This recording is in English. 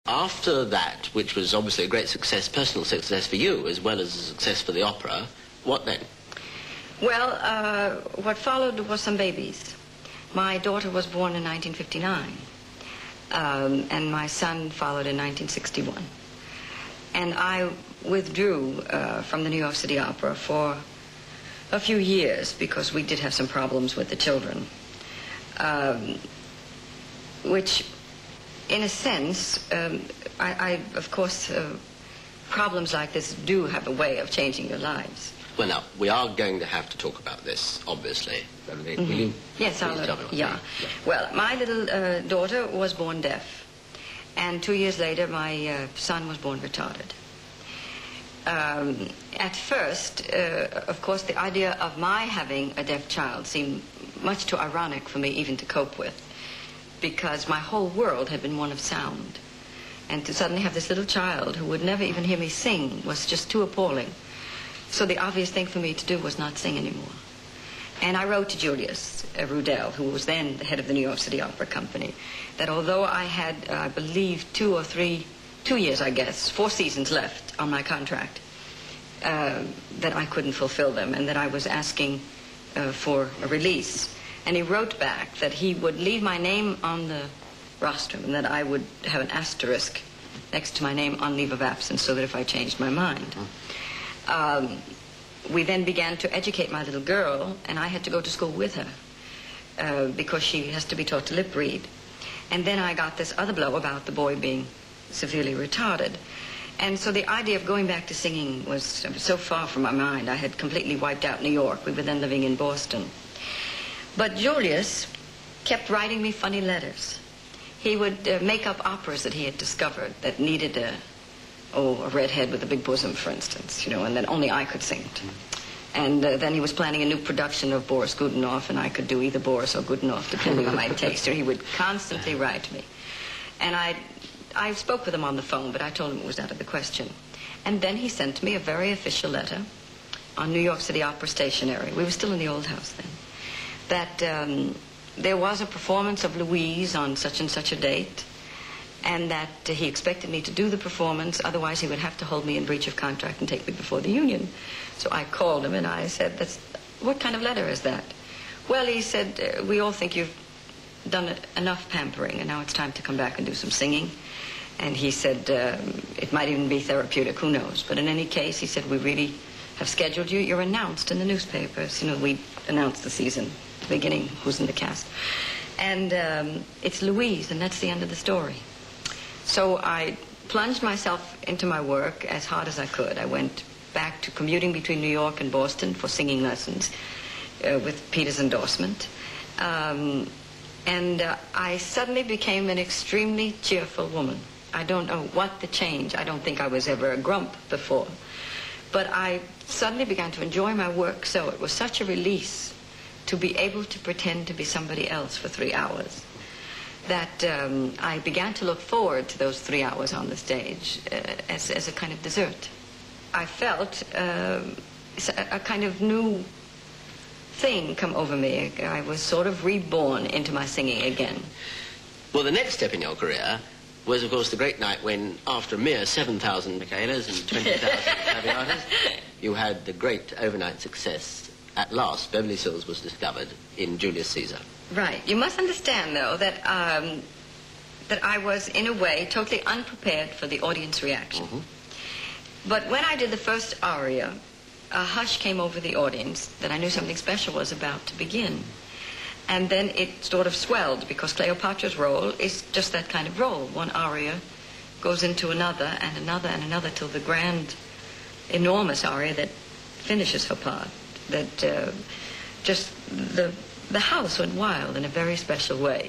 After that, which was obviously a great success, personal success for you, as well as a success for the opera, what then? Well, what followed was some babies. My daughter was born in 1959, and my son followed in 1961. And I withdrew from the New York City Opera for a few years because we did have some problems with the children, which, in a sense, of course, problems like this do have a way of changing your lives. Well, now, we are going to have to talk about this, obviously. Will you? Yes, I'll tell me what yeah. Well, my little daughter was born deaf, and 2 years later, my son was born retarded. At first, of course, the idea of my having a deaf child seemed much too ironic for me even to cope with, because my whole world had been one of sound. And to suddenly have this little child who would never even hear me sing was just too appalling. So the obvious thing for me to do was not sing anymore. And I wrote to Julius Rudel, who was then the head of the New York City Opera Company, that although I had, I believe, 2 years, I guess, 4 seasons left on my contract, that I couldn't fulfill them and that I was asking for a release. And he wrote back that he would leave my name on the rostrum and that I would have an asterisk next to my name on leave of absence so that if I changed my mind. We then began to educate my little girl, and I had to go to school with her because she has to be taught to lip read. And then I got this other blow about the boy being severely retarded. And so the idea of going back to singing was so far from my mind. I had completely wiped out New York. We were then living in Boston. But Julius kept writing me funny letters. He would make up operas that he had discovered that needed a redhead with a big bosom, for instance, you know, and that only I could sing it. And then he was planning a new production of Boris Godunov, and I could do either Boris or Godunov, depending on my taste. Or he would constantly write to me. And I spoke with him on the phone, but I told him it was out of the question. And then he sent me a very official letter on New York City Opera stationery. We were still in the old house then. That there was a performance of Louise on such and such a date, and that he expected me to do the performance, otherwise he would have to hold me in breach of contract and take me before the union. So I called him and I said, what kind of letter is that? Well, he said, we all think you've done enough pampering and now it's time to come back and do some singing. And he said, it might even be therapeutic, who knows. But in any case, he said, we really have scheduled you. You're announced in the newspapers. You know, we announced the season, the beginning, who's in the cast. And it's Louise, and that's the end of the story. So I plunged myself into my work as hard as I could. I went back to commuting between New York and Boston for singing lessons with Peter's endorsement. And I suddenly became an extremely cheerful woman. I don't know what the change. I don't think I was ever a grump before. But I suddenly began to enjoy my work, so it was such a release to be able to pretend to be somebody else for 3 hours that I began to look forward to those 3 hours on the stage as a kind of dessert. I felt a kind of new thing come over me. I was sort of reborn into my singing again. Well, the next step in your career was, of course, the great night when, after a mere 7,000 Michaelas and 20,000 Traviatas, you had the great overnight success. At last, Beverly Sills was discovered in Julius Caesar. Right. You must understand, though, that I was, in a way, totally unprepared for the audience reaction. But when I did the first aria, a hush came over the audience that I knew something special was about to begin. And then it sort of swelled, because Cleopatra's role is just that kind of role. One aria goes into another and another and another till the grand, enormous aria that finishes her part. That just the house went wild in a very special way.